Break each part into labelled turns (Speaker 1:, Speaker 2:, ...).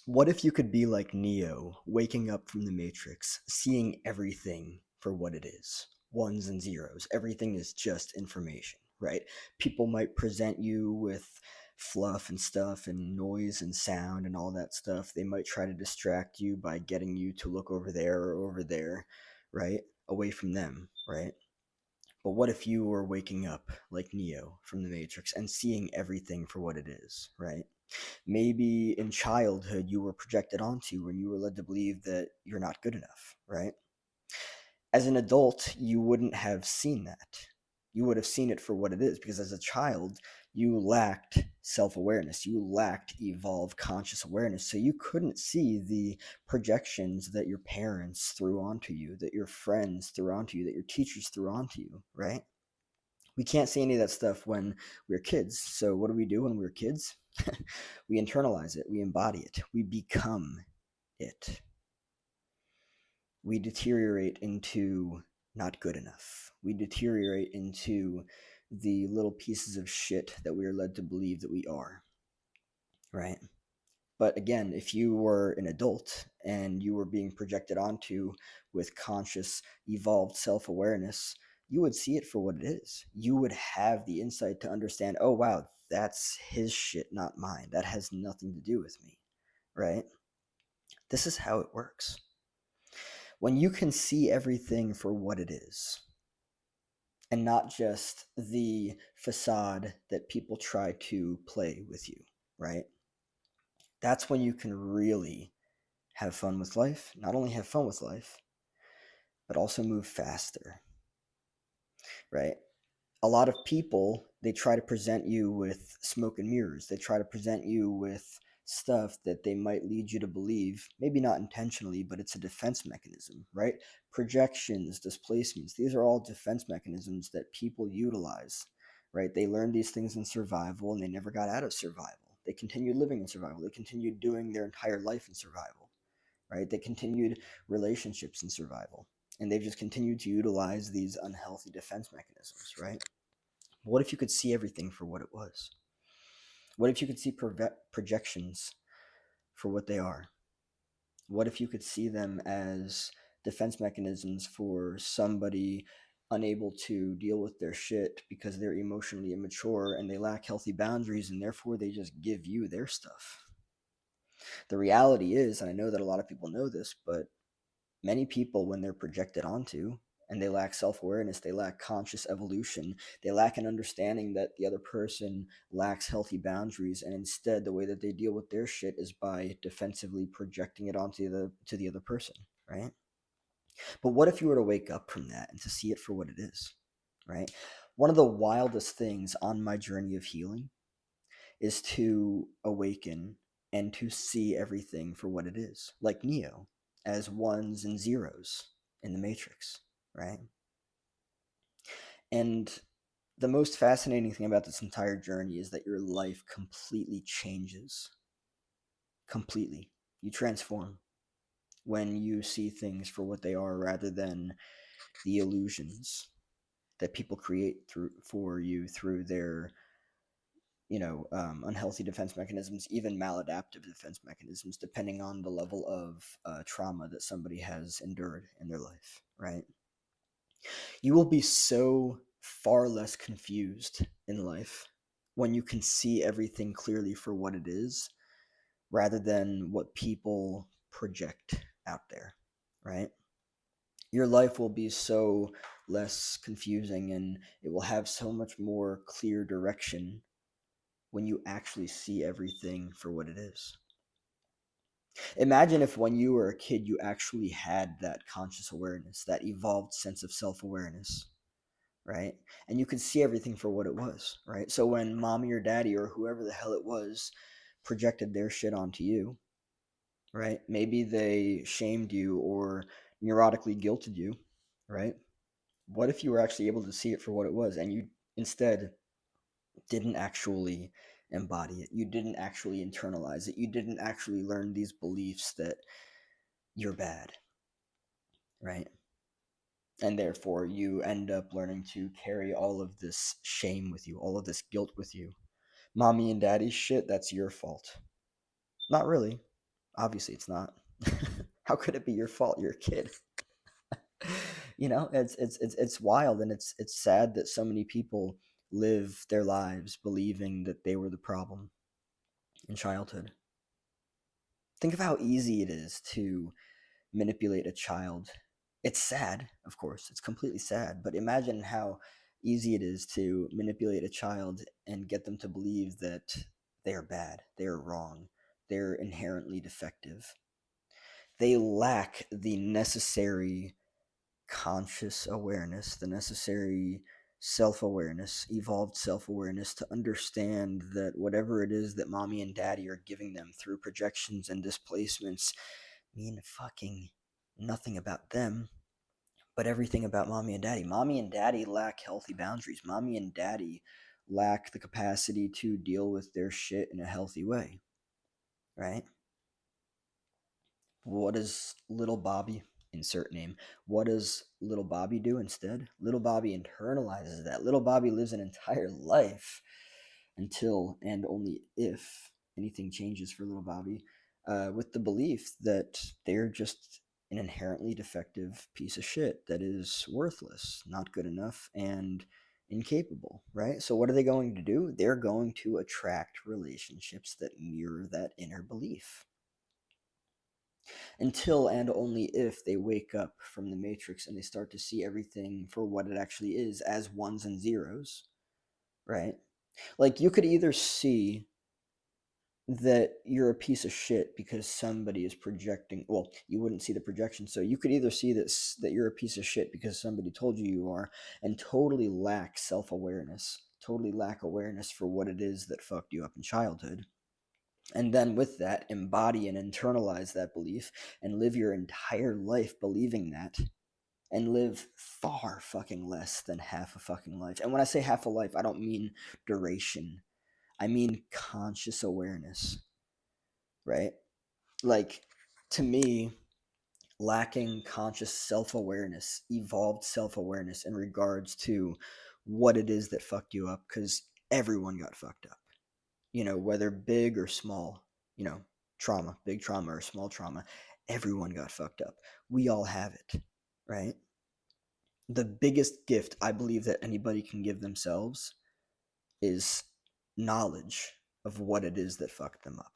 Speaker 1: What if you could be like Neo, waking up from the Matrix, seeing everything for what it is? Ones and zeros. Everything is just information, right? People might present you with fluff and stuff and noise and sound and all that stuff. They might try to distract you by getting you to look over there or over there, right? Away from them, right? But what if you were waking up like Neo from the Matrix and seeing everything for what it is, right? Maybe in childhood you were projected onto and you were led to believe that you're not good enough, right? As an adult, you wouldn't have seen that. You would have seen it for what it is because as a child, you lacked self awareness. You lacked evolved conscious awareness. So you couldn't see the projections that your parents threw onto you, that your friends threw onto you, that your teachers threw onto you, right? We can't see any of that stuff when we're kids. So what do we do when we're kids? We internalize it, we embody it, we become it. We deteriorate into not good enough. We deteriorate into the little pieces of shit that we are led to believe that we are, right? But again, if you were an adult and you were being projected onto with conscious, evolved self awareness, you would see it for what it is. You would have the insight to understand, oh, wow, that's his shit, not mine. That has nothing to do with me, right? This is how it works. When you can see everything for what it is and not just the facade that people try to play with you, right? That's when you can really have fun with life, not only have fun with life, but also move faster, right? A lot of people, they try to present you with smoke and mirrors. They try to present you with stuff that they might lead you to believe, maybe not intentionally, but it's a defense mechanism, right? Projections, displacements, these are all defense mechanisms that people utilize, right? They learned these things in survival and they never got out of survival. They continued living in survival. They continued doing their entire life in survival, right? They continued relationships in survival, and they've just continued to utilize these unhealthy defense mechanisms, right? What if you could see everything for what it was? What if you could see projections for what they are? What if you could see them as defense mechanisms for somebody unable to deal with their shit because they're emotionally immature and they lack healthy boundaries and therefore they just give you their stuff? The reality is, and I know that a lot of people know this, but many people, when they're projected onto and they lack self awareness, they lack conscious evolution, they lack an understanding that the other person lacks healthy boundaries, and instead, the way that they deal with their shit is by defensively projecting it onto the other person, right? But what if you were to wake up from that and to see it for what it is, right? One of the wildest things on my journey of healing is to awaken and to see everything for what it is, like Neo, as ones and zeros in the Matrix, right? And the most fascinating thing about this entire journey is that your life completely changes. Completely. You transform when you see things for what they are rather than the illusions that people create through for you through their unhealthy defense mechanisms, even maladaptive defense mechanisms, depending on the level of trauma that somebody has endured in their life, right? You will be so far less confused in life when you can see everything clearly for what it is rather than what people project out there, right? Your life will be so less confusing and it will have so much more clear direction when you actually see everything for what it is. Imagine if when you were a kid you actually had that conscious awareness, that evolved sense of self awareness, right? And you could see everything for what it was, right? So when mommy or daddy or whoever the hell it was projected their shit onto you, right? Maybe they shamed you or neurotically guilted you, right? What if you were actually able to see it for what it was and you instead didn't actually embody it? You didn't actually internalize it. You didn't actually learn these beliefs that you're bad, right? And therefore, you end up learning to carry all of this shame with you, all of this guilt with you. Mommy and daddy's shit, that's your fault. Not really. Obviously, it's not. How could it be your fault? You're a kid. It's wild, and it's sad that so many people live their lives believing that they were the problem in childhood. Think of how easy it is to manipulate a child. It's sad, of course, it's completely sad, but imagine how easy it is to manipulate a child and get them to believe that they are bad, they are wrong, they're inherently defective. They lack the necessary conscious awareness, the necessary self awareness, evolved self awareness to understand that whatever it is that mommy and daddy are giving them through projections and displacements mean fucking nothing about them, but everything about mommy and daddy. Mommy and daddy lack healthy boundaries. Mommy and daddy lack the capacity to deal with their shit in a healthy way, right? What does little Bobby, insert name, what does little Bobby do instead? Little Bobby internalizes that. Little Bobby lives an entire life until and only if anything changes for little Bobby, with the belief that they're just an inherently defective piece of shit that is worthless, not good enough, and incapable, right? So, what are they going to do? They're going to attract relationships that mirror that inner belief until and only if they wake up from the matrix and they start to see everything for what it actually is as ones and zeros, right? Like you could either see that you're a piece of shit because somebody is projecting, well, you wouldn't see the projection, so you could either see this, that you're a piece of shit because somebody told you are, and totally lack self-awareness, totally lack awareness for what it is that fucked you up in childhood, and then with that embody and internalize that belief and live your entire life believing that, and live far fucking less than half a fucking life. And when I say half a life, I don't mean duration, I mean conscious awareness, right? Like, to me, lacking conscious self-awareness, evolved self-awareness in regards to what it is that fucked you up, because everyone got fucked up, whether big or small, trauma, big trauma or small trauma, everyone got fucked up. We all have it, right? The biggest gift I believe that anybody can give themselves is knowledge of what it is that fucked them up.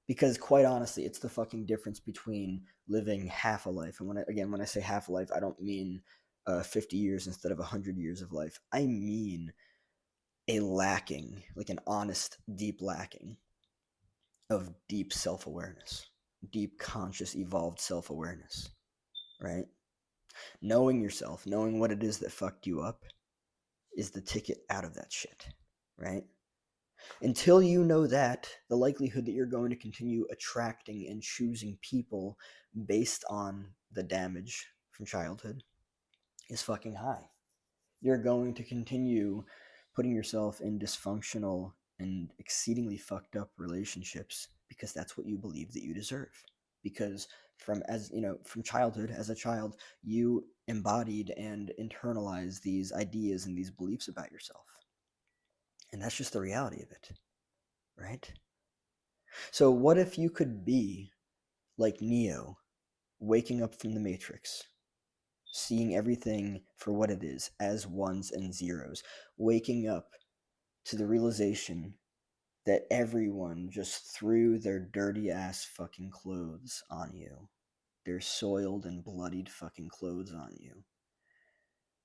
Speaker 1: Because quite honestly, it's the fucking difference between living half a life. And when I say half a life, I don't mean 50 years instead of 100 years of life. I mean a lacking, like an honest, deep lacking of deep self-awareness, deep conscious evolved self-awareness, right? Knowing yourself, knowing what it is that fucked you up is the ticket out of that shit, right? Until you know that, the likelihood that you're going to continue attracting and choosing people based on the damage from childhood is fucking high. You're going to continue putting yourself in dysfunctional and exceedingly fucked up relationships because that's what you believe that you deserve. Because from childhood, as a child, you embodied and internalized these ideas and these beliefs about yourself. And that's just the reality of it, right? So what if you could be like Neo, waking up from the Matrix, seeing everything for what it is, as ones and zeros, waking up to the realization that everyone just threw their dirty ass fucking clothes on you. Their soiled and bloodied fucking clothes on you.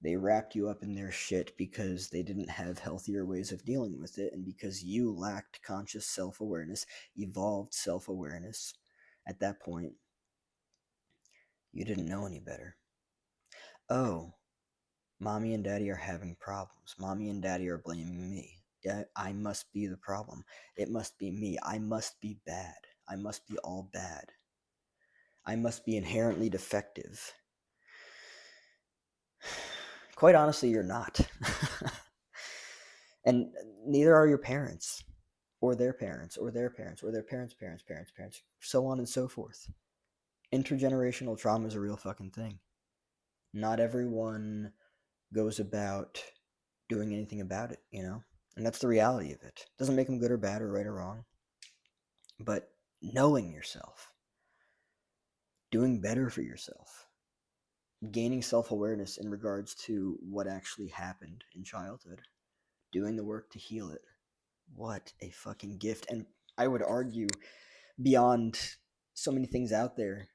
Speaker 1: They wrapped you up in their shit because they didn't have healthier ways of dealing with it, and because you lacked conscious self-awareness, evolved self-awareness. At that point, you didn't know any better. Oh, mommy and daddy are having problems. Mommy and daddy are blaming me. Yeah, I must be the problem. It must be me. I must be bad. I must be all bad. I must be inherently defective. Quite honestly, you're not. And neither are your parents, or their parents, or their parents, or their parents' parents, parents, parents, so on and so forth. Intergenerational trauma is a real fucking thing. Not everyone goes about doing anything about it, And that's the reality of it. Doesn't make them good or bad or right or wrong. But knowing yourself, doing better for yourself, gaining self-awareness in regards to what actually happened in childhood, doing the work to heal it. What a fucking gift. And I would argue, beyond so many things out there,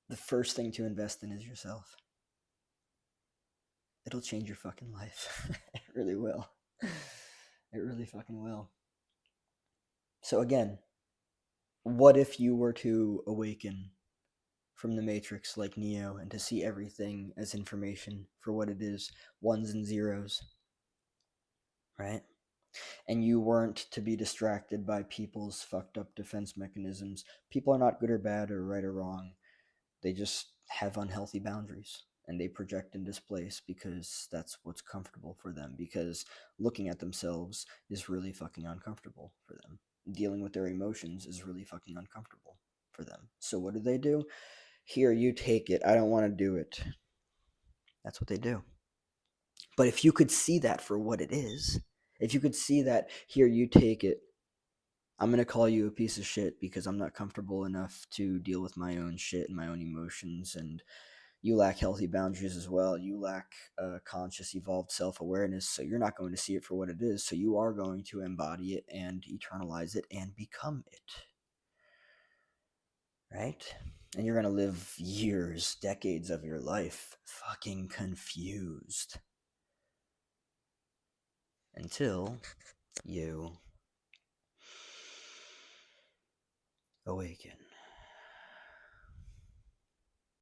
Speaker 1: the first thing to invest in is yourself. It'll change your fucking life. It really will. It really fucking will. So again, what if you were to awaken from the Matrix like Neo and to see everything as information for what it is, ones and zeros, right? And you weren't to be distracted by people's fucked up defense mechanisms. People are not good or bad or right or wrong. They just have unhealthy boundaries and they project and displace because that's what's comfortable for them, because looking at themselves is really fucking uncomfortable for them. Dealing with their emotions is really fucking uncomfortable for them. So what do? Here, you take it. I don't want to do it. That's what they do. But if you could see that for what it is, if you could see that, here, you take it. I'm going to call you a piece of shit because I'm not comfortable enough to deal with my own shit and my own emotions, and you lack healthy boundaries as well. You lack conscious, evolved self-awareness, so you're not going to see it for what it is. So you are going to embody it and eternalize it and become it. Right? And you're going to live years, decades of your life fucking confused until you awaken.